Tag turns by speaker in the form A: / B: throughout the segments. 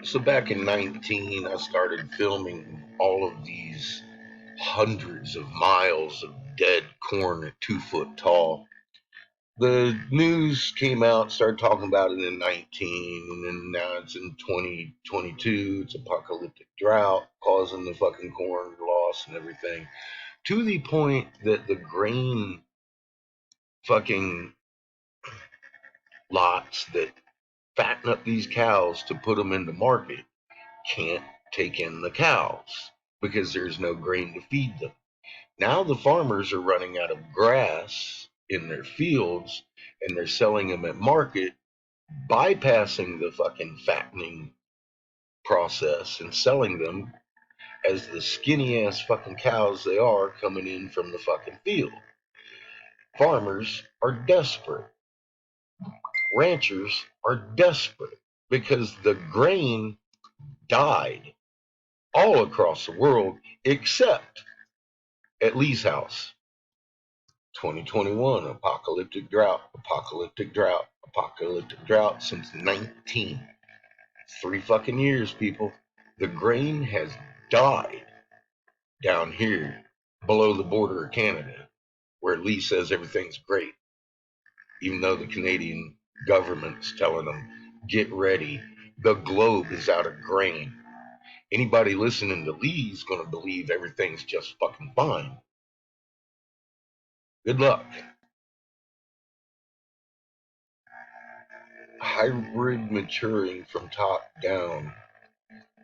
A: So back in 19, I started filming all of these hundreds of miles of dead corn at 2 foot tall. The news came out, started talking about it in 19, and then now it's in 2022. It's apocalyptic drought causing the fucking corn loss and everything. To the point that the grain fucking lots that fatten up these cows to put them into market can't take in the cows because there's no grain to feed them. Now the farmers are running out of grass in their fields and they're selling them at market, bypassing the fucking fattening process and selling them as the skinny ass fucking cows they are coming in from the fucking field. Farmers are desperate. Ranchers are desperate because the grain died all across the world except at Lee's house. 2021, apocalyptic drought, apocalyptic drought since 19. 3 fucking years, people. The grain has died down here below the border of Canada, where Lee says everything's great, even though the Canadian government's telling them, get ready. The globe is out of grain. Anybody listening to Lee's going to believe everything's just fucking fine. Good luck. Hybrid maturing from top down.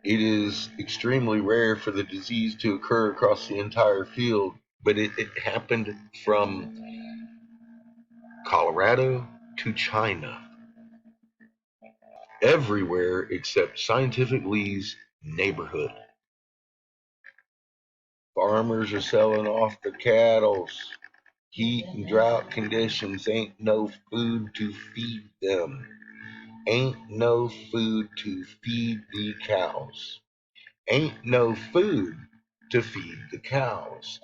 A: It is extremely rare for the disease to occur across the entire field, but it happened from Colorado to China. Everywhere except Scientific Lee's neighborhood. Farmers are selling off the cattle. Heat and drought conditions ain't no food to feed them. Ain't no food to feed the cows. Ain't no food to feed the cows.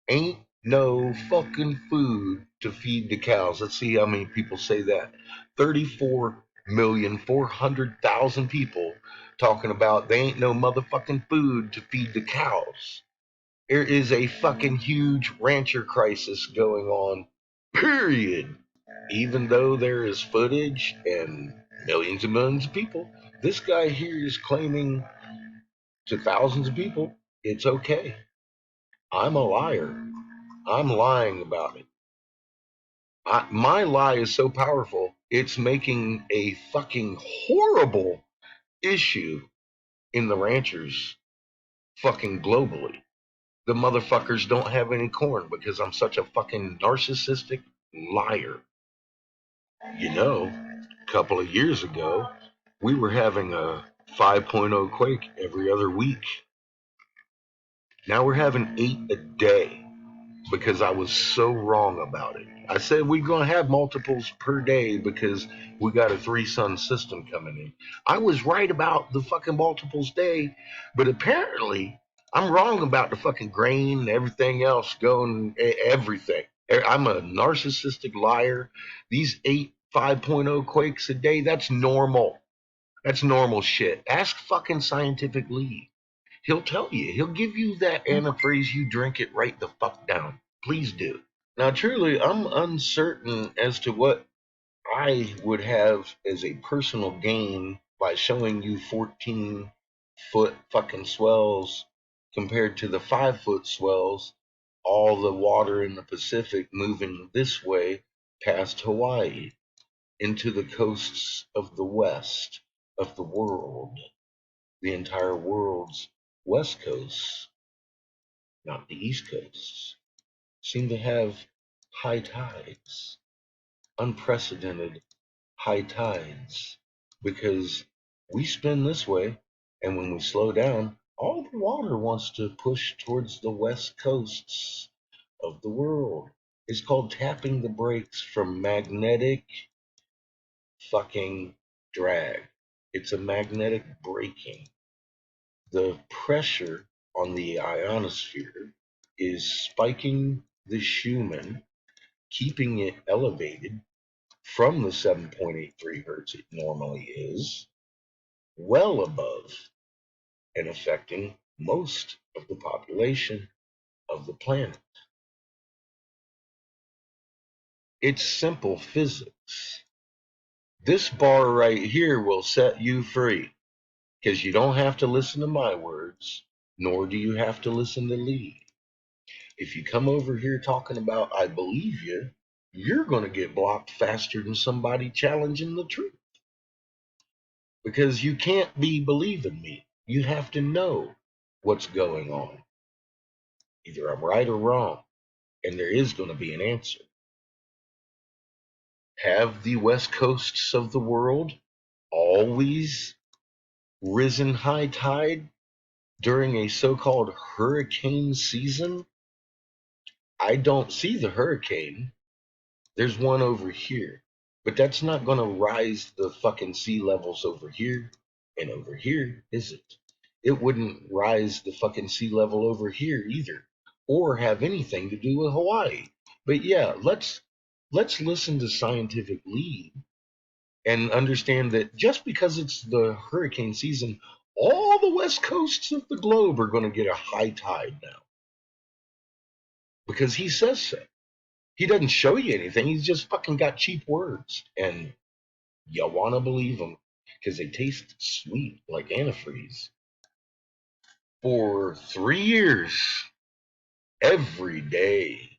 A: Ain't no fucking food to feed the cows. Let's see how many people say that. 34,400,000 people talking about they ain't no motherfucking food to feed the cows. There is a fucking huge rancher crisis going on, period. Even though there is footage and millions of people, this guy here is claiming to thousands of people it's okay. I'm a liar. I'm lying about it. My lie is so powerful, it's making a fucking horrible issue in the ranchers fucking globally. The motherfuckers don't have any corn because I'm such a fucking narcissistic liar. You know, a couple of years ago, we were having a 5.0 quake every other week. Now we're having 8 a day because I was so wrong about it. I said we're going to have multiples per day because we got a 3 sun system coming in. I was right about the fucking multiples day, but apparently I'm wrong about the fucking grain and everything else going, everything. I'm a narcissistic liar. These 8 5.0 quakes a day, that's normal. That's normal shit. Ask fucking Scientific Lee. He'll tell you. He'll give you that antifreeze. You drink it right the fuck down. Please do. Now, truly, I'm uncertain as to what I would have as a personal gain by showing you 14-foot fucking swells compared to the 5 foot swells, all the water in the Pacific moving this way past Hawaii into the coasts of the west of the world, the entire world's west coast, not the east coast, seem to have high tides, unprecedented high tides, because we spin this way, and when we slow down, all the water wants to push towards the west coasts of the world. It's called tapping the brakes from magnetic fucking drag. It's a magnetic braking. The pressure on the ionosphere is spiking the Schumann, keeping it elevated from the 7.83 hertz it normally is, well above and affecting most of the population of the planet. It's simple physics. This bar right here will set you free because you don't have to listen to my words, nor do you have to listen to Lee. If you come over here talking about I believe you, you're going to get blocked faster than somebody challenging the truth because you can't be believing me. You have to know what's going on. Either I'm right or wrong, and there is going to be an answer. Have the west coasts of the world always risen high tide during a so-called hurricane season? I don't see the hurricane. There's one over here. But that's not going to rise the fucking sea levels over here and over here, is it? It wouldn't rise the fucking sea level over here either, or have anything to do with Hawaii. But yeah, let's listen to scientific lead and understand that just because it's the hurricane season, all the west coasts of the globe are going to get a high tide now because he says so. He doesn't show you anything. He's just fucking got cheap words, and you want to believe him because they taste sweet like antifreeze. For 3 years, every day,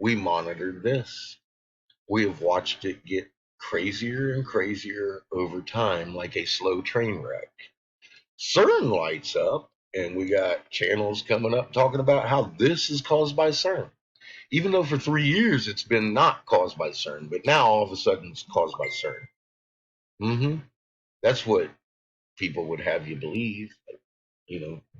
A: we monitored this. We have watched it get crazier and crazier over time, like a slow train wreck. CERN lights up, and we got channels coming up talking about how this is caused by CERN. Even though for 3 years it's been not caused by CERN, but now all of a sudden it's caused by CERN. That's what people would have you believe.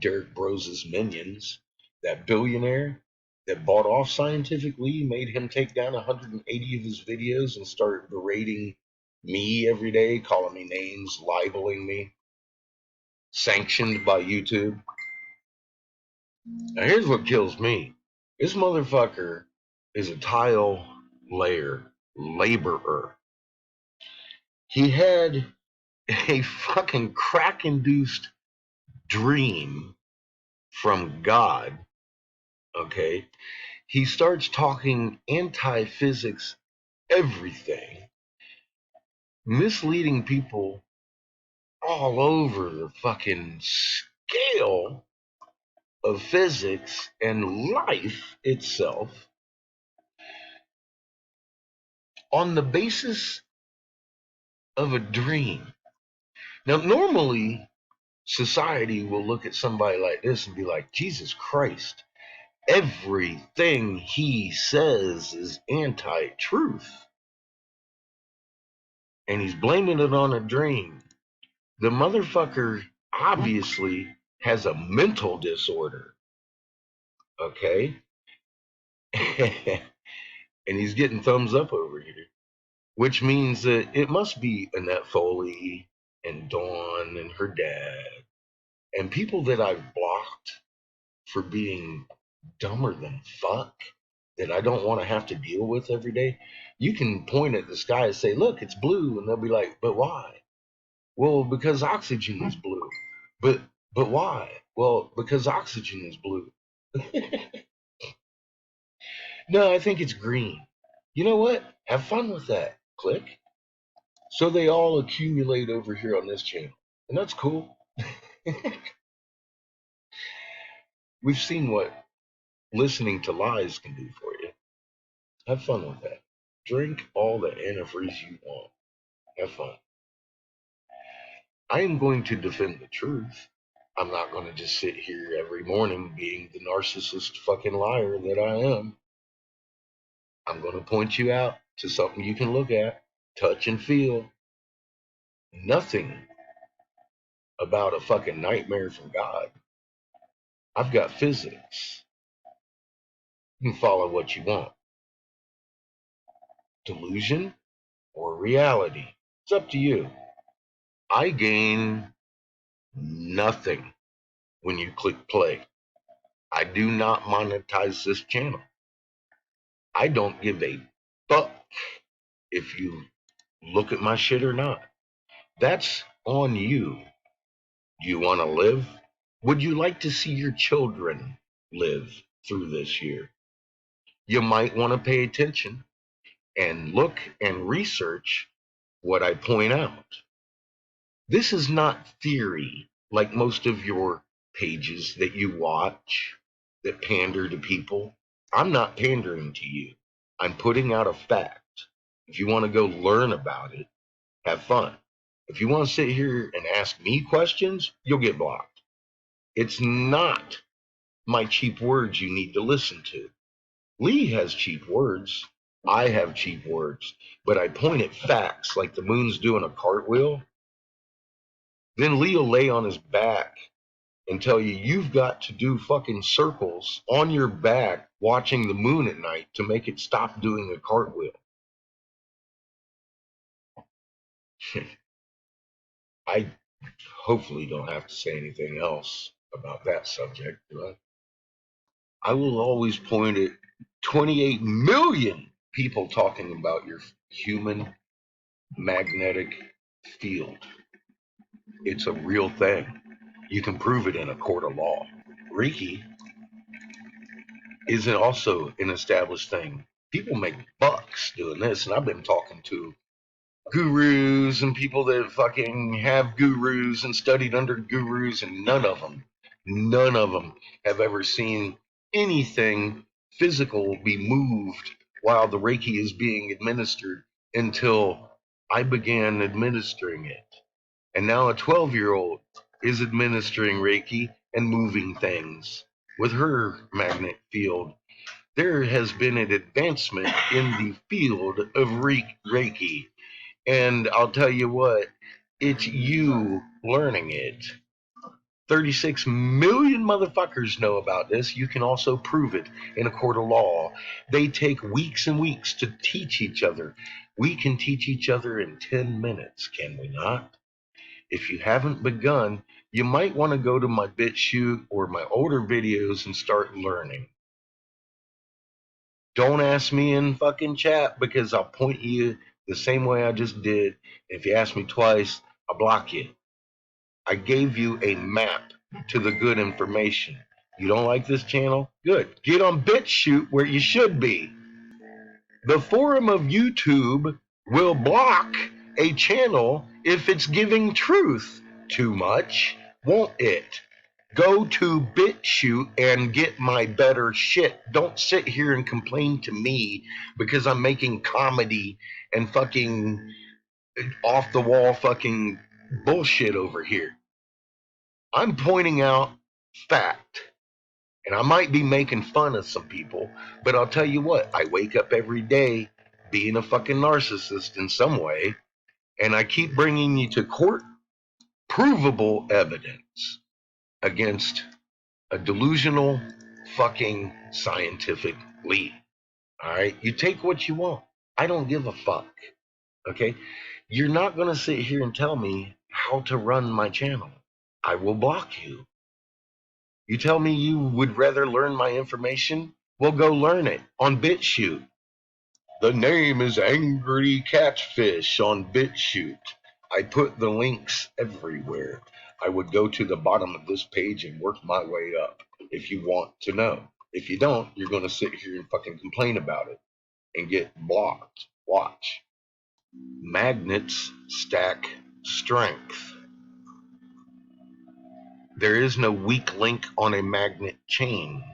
A: Derek Brose's minions, that billionaire that bought off scientifically, made him take down 180 of his videos and start berating me every day, calling me names, libeling me, sanctioned by YouTube. Now here's what kills me. This motherfucker is a tile layer laborer. He had a fucking crack induced dream from God. Okay. He starts talking anti physics, everything, misleading people all over the fucking scale of physics and life itself on the basis of a dream. Now, normally, society will look at somebody like this and be like, Jesus Christ, everything he says is anti-truth. And he's blaming it on a dream. The motherfucker obviously has a mental disorder. Okay? And he's getting thumbs up over here. Which means that it must be Annette Foley and Dawn and her dad and people that I've blocked for being dumber than fuck that I don't want to have to deal with every day. You can point at the sky and say, look, it's blue. And they'll be like, but why? Well, because oxygen is blue. But why? Well, because oxygen is blue. No, I think it's green. You know what? Have fun with that. Click. So they all accumulate over here on this channel. And that's cool. We've seen what listening to lies can do for you. Have fun with that. Drink all the antifreeze you want. Have fun. I am going to defend the truth. I'm not going to just sit here every morning being the narcissist fucking liar that I am. I'm going to point you out to something you can look at, touch, and feel. Nothing about a fucking nightmare from God. I've got physics. You can follow what you want. Delusion or reality. It's up to you. I gain nothing when you click play. I do not monetize this channel. I don't give a fuck if you look at my shit or not. That's on you. Do you want to live? Would you like to see your children live through this year? You might want to pay attention and look and research what I point out. This is not theory like most of your pages that you watch that pander to people. I'm not pandering to you. I'm putting out a fact. If you want to go learn about it, have fun. If you want to sit here and ask me questions, you'll get blocked. It's not my cheap words you need to listen to. Lee has cheap words. I have cheap words. But I point at facts like the moon's doing a cartwheel. Then Lee will lay on his back and tell you you've got to do fucking circles on your back watching the moon at night to make it stop doing a cartwheel. I hopefully don't have to say anything else about that subject, do I will always point at 28 million people talking about your human magnetic field. It's a real thing. You can prove it in a court of law. Reiki is also an established thing. People make bucks doing this, and I've been talking to gurus and people that fucking have gurus and studied under gurus, and none of them have ever seen anything physical be moved while the Reiki is being administered until I began administering it. And now a 12-year-old is administering Reiki and moving things with her magnet field. There has been an advancement in the field of Reiki. And I'll tell you what, it's you learning it. 36 million motherfuckers know about this. You can also prove it in a court of law. They take weeks and weeks to teach each other. We can teach each other in 10 minutes, can we not? If you haven't begun, you might want to go to my BitChute or my older videos and start learning. Don't ask me in fucking chat because I'll point you the same way I just did. If you ask me twice, I'll block you. I gave you a map to the good information. You don't like this channel? Good. Get on BitChute where you should be. The forum of YouTube will block a channel if it's giving truth too much, won't it? Go to BitChute and get my better shit. Don't sit here and complain to me because I'm making comedy and fucking off the wall fucking bullshit over here. I'm pointing out fact. And I might be making fun of some people, but I'll tell you what, I wake up every day being a fucking narcissist in some way, and I keep bringing you to court provable evidence against a delusional fucking scientific lead. All right? You take what you want. I don't give a fuck. Okay? You're not going to sit here and tell me how to run my channel. I will block you. You tell me you would rather learn my information? Well, go learn it on BitChute. The name is Angry Catfish on BitChute. I put the links everywhere. I would go to the bottom of this page and work my way up if you want to know. If you don't, you're going to sit here and fucking complain about it and get blocked. Watch. Magnets stack strength. There is no weak link on a magnet chain.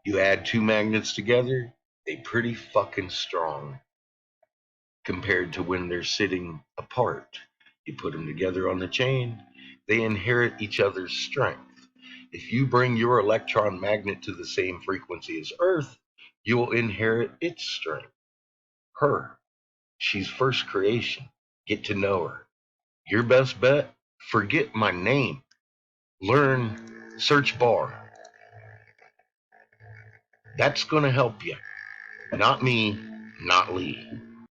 A: You add two magnets together, they're pretty fucking strong compared to when they're sitting apart. You put them together on the chain, they inherit each other's strength. If you bring your electron magnet to the same frequency as Earth, you will inherit its strength. Her. She's first creation. Get to know her. Your best bet? Forget my name. Learn search bar. That's going to help you. Not me, not Lee.